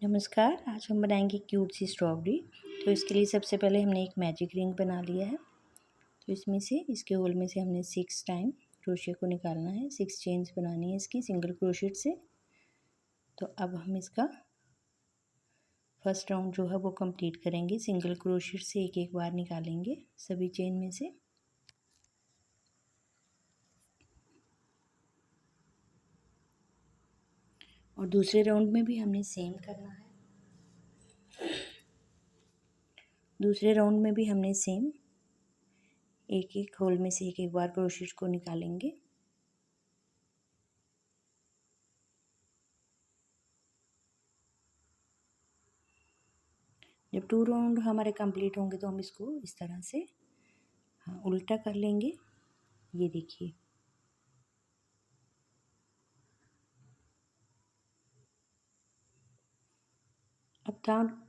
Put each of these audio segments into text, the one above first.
नमस्कार। आज हम बनाएंगे क्यूट सी स्ट्रॉबेरी। तो इसके लिए सबसे पहले हमने एक मैजिक रिंग बना लिया है। तो इसमें से इसके होल में से हमने 6 टाइम क्रोशिया को निकालना है। 6 चेन्स बनानी है इसकी सिंगल क्रोशिया से। तो अब हम इसका फर्स्ट राउंड जो है वो कंप्लीट करेंगे। सिंगल क्रोशिया से एक एक बार निकालेंगे सभी चेन में से। और दूसरे राउंड में भी हमने सेम करना है। दूसरे राउंड में भी हमने सेम एक एक होल में से एक एक बार क्रोशिया को निकालेंगे। जब 2 राउंड हमारे कंप्लीट होंगे तो हम इसको इस तरह से उल्टा कर लेंगे। ये देखिए, अब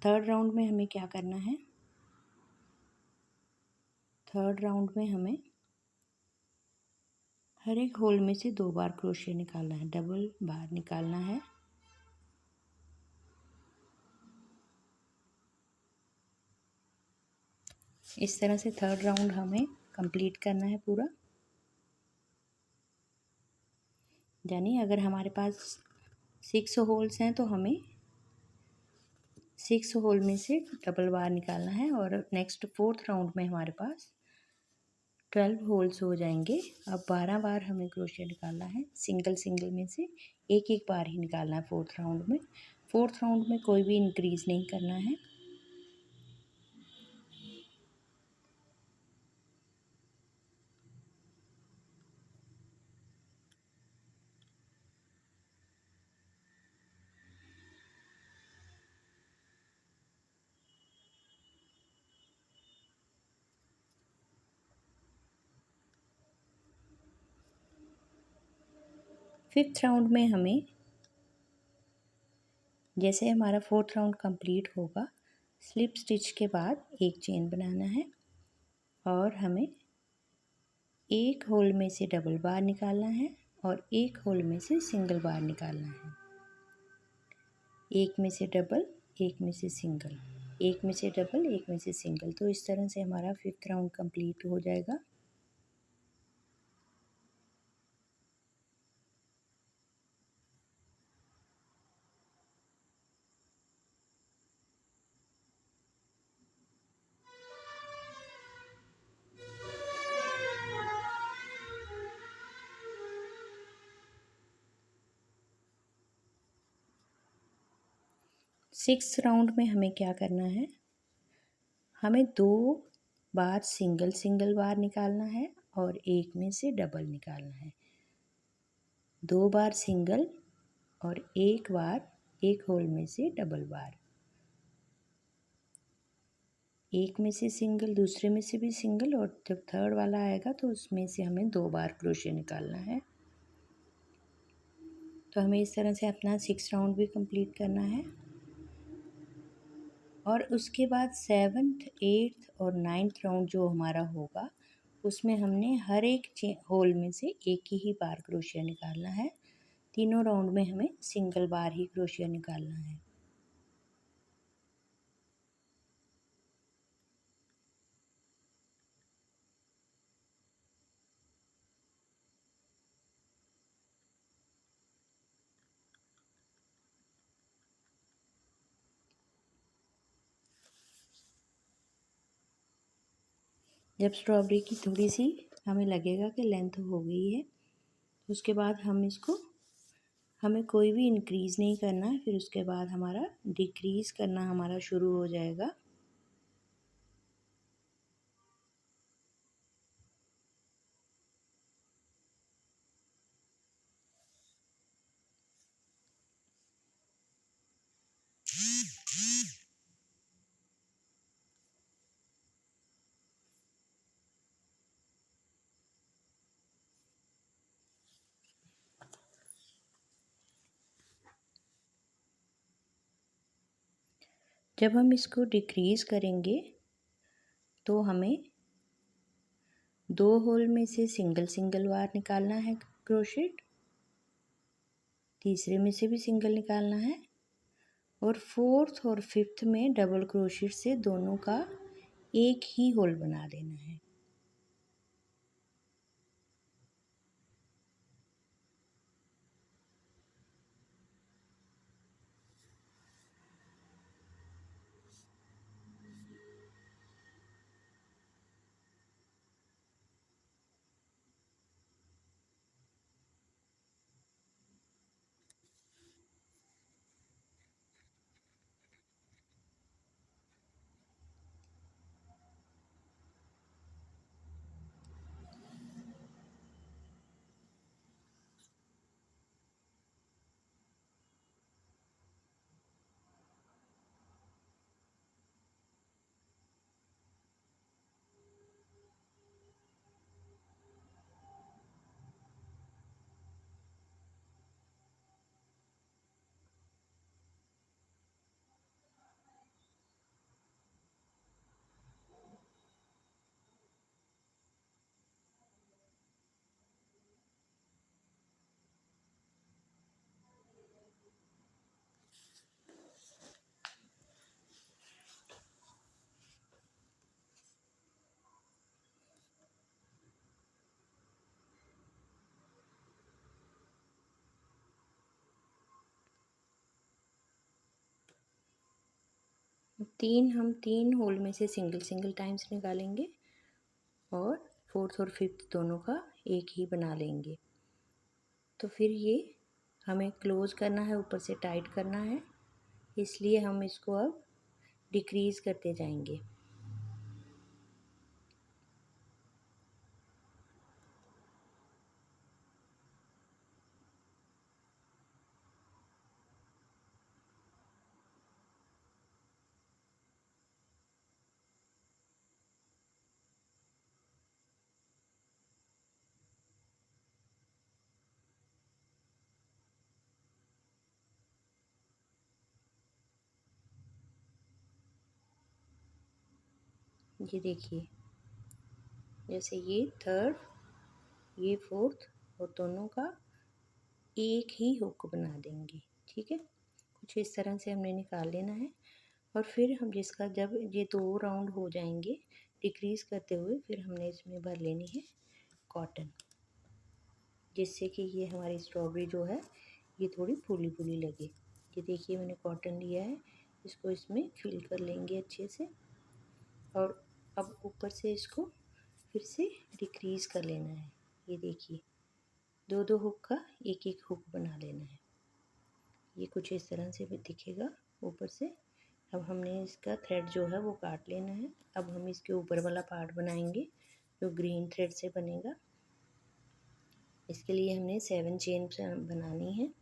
थर्ड राउंड में हमें क्या करना है। थर्ड राउंड में हमें हर एक होल में से 2 बार क्रोशिया निकालना है, डबल बार निकालना है। इस तरह से थर्ड राउंड हमें कंप्लीट करना है पूरा। यानी अगर हमारे पास 6 होल्स हैं तो हमें 6 होल में से डबल बार निकालना है। और नेक्स्ट फोर्थ राउंड में हमारे पास 12 होल्स हो जाएंगे। अब 12 बार हमें क्रोशिया निकालना है। सिंगल सिंगल में से एक एक बार ही निकालना है फोर्थ राउंड में। फोर्थ राउंड में कोई भी इंक्रीज नहीं करना है। फिफ्थ राउंड में हमें जैसे हमारा फोर्थ राउंड कंप्लीट होगा, स्लिप स्टिच के बाद एक चेन बनाना है और हमें एक होल में से डबल बार निकालना है और एक होल में से सिंगल बार निकालना है। एक में से डबल, एक में से सिंगल, एक में से डबल, एक में से सिंगल। तो इस तरह से हमारा फिफ्थ राउंड कंप्लीट हो जाएगा। सिक्स राउंड में हमें क्या करना है, हमें 2 बार सिंगल सिंगल बार निकालना है और एक में से डबल निकालना है। 2 बार सिंगल और एक बार एक होल में से डबल बार। एक में से सिंगल, दूसरे में से भी सिंगल, और जब थर्ड वाला आएगा तो उसमें से हमें 2 बार क्रोशिया निकालना है। तो हमें इस तरह से अपना 6 राउंड भी कंप्लीट करना है। और उसके बाद 7th 8th और 9th राउंड जो हमारा होगा उसमें हमने हर एक होल में से एक ही बार क्रोशिया निकालना है। तीनों राउंड में हमें सिंगल बार ही क्रोशिया निकालना है। जब स्ट्रॉबेरी की थोड़ी सी हमें लगेगा कि लेंथ हो गई है, उसके बाद हम इसको, हमें कोई भी इंक्रीज़ नहीं करना है। फिर उसके बाद हमारा डिक्रीज़ करना हमारा शुरू हो जाएगा। जब हम इसको डिक्रीज़ करेंगे तो हमें 2 होल में से सिंगल सिंगल बार निकालना है क्रोशेट, तीसरे में से भी सिंगल निकालना है और फोर्थ और फिफ्थ में डबल क्रोशिट से दोनों का एक ही होल बना देना है। हम तीन होल में से सिंगल सिंगल टाइम्स निकालेंगे और फोर्थ और फिफ्थ दोनों का एक ही बना लेंगे। तो फिर ये हमें क्लोज़ करना है, ऊपर से टाइट करना है, इसलिए हम इसको अब डिक्रीज़ करते जाएंगे। ये देखिए, जैसे ये थर्ड, ये फोर्थ और दोनों का एक ही हुक बना देंगे। ठीक है, कुछ इस तरह से हमने निकाल लेना है। और फिर हम जिसका जब ये दो राउंड हो जाएंगे डिक्रीज़ करते हुए, फिर हमने इसमें भर लेनी है कॉटन, जिससे कि ये हमारी स्ट्रॉबेरी जो है ये थोड़ी फूली फूली लगे। ये देखिए मैंने कॉटन लिया है, इसको इसमें फिल कर लेंगे अच्छे से। और अब ऊपर से इसको फिर से डिक्रीज़ कर लेना है। ये देखिए, दो दो हुक का एक एक हुक बना लेना है। ये कुछ इस तरह से भी दिखेगा ऊपर से। अब हमने इसका थ्रेड जो है वो काट लेना है। अब हम इसके ऊपर वाला पार्ट बनाएंगे जो ग्रीन थ्रेड से बनेगा। इसके लिए हमने 7 चेन बनानी है।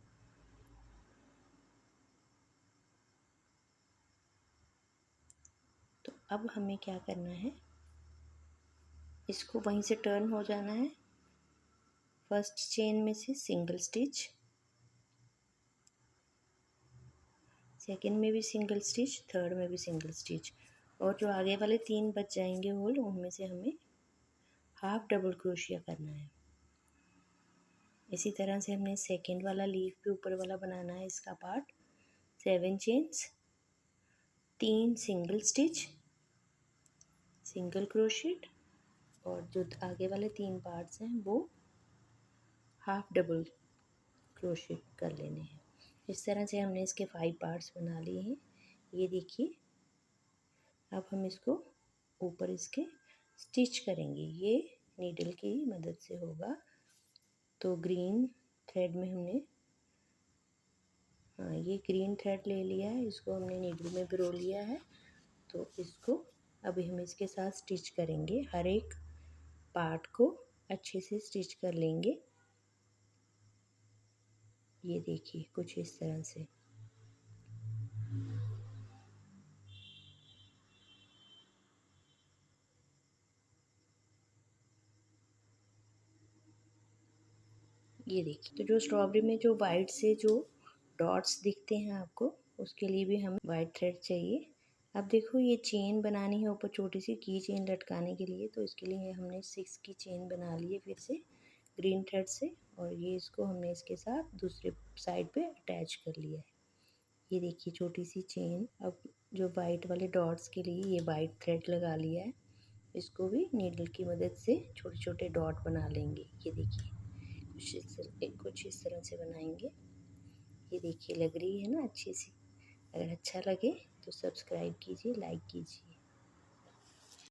तो अब हमें क्या करना है, इसको वहीं से टर्न हो जाना है। फर्स्ट चेन में से सिंगल स्टिच, सेकंड में भी सिंगल स्टिच, थर्ड में भी सिंगल स्टिच, और जो आगे वाले 3 बच जाएंगे होल उनमें से हमें हाफ डबल क्रोशिया करना है। इसी तरह से हमने सेकंड वाला लीफ के ऊपर वाला बनाना है इसका part. 7 chains, 3 single stitch, single crochet, और जो आगे वाले 3 पार्ट्स हैं वो हाफ डबल क्रोशिट कर लेने हैं। इस तरह से हमने इसके 5 पार्ट्स बना लिए हैं। ये देखिए, अब हम इसको ऊपर इसके स्टिच करेंगे। ये नीडल की मदद से होगा। तो ग्रीन थ्रेड में हमने, हाँ, ये ग्रीन थ्रेड ले लिया है, इसको हमने नीडल में पिरो लिया है। तो इसको अभी हम इसके साथ स्टिच करेंगे। हर एक पार्ट को अच्छे से स्टिच कर लेंगे। ये देखिए कुछ इस तरह से। ये देखिए, तो जो स्ट्रॉबेरी में जो वाइट से जो डॉट्स दिखते हैं आपको, उसके लिए भी हमें वाइट थ्रेड चाहिए। अब देखो, ये चेन बनानी है ऊपर छोटी सी की चेन लटकाने के लिए। तो इसके लिए हमने 6 की चेन बना ली है फिर से ग्रीन थ्रेड से, और ये इसको हमने इसके साथ दूसरे साइड पे अटैच कर लिया है। ये देखिए छोटी सी चेन। अब जो वाइट वाले डॉट्स के लिए ये वाइट थ्रेड लगा लिया है, इसको भी नीडल की मदद से छोटे छोटे डॉट बना लेंगे। ये देखिए कुछ इस तरह से बनाएंगे। ये देखिए लग रही है ना अच्छी सी। अगर अच्छा लगे तो सब्सक्राइब कीजिए, लाइक कीजिए।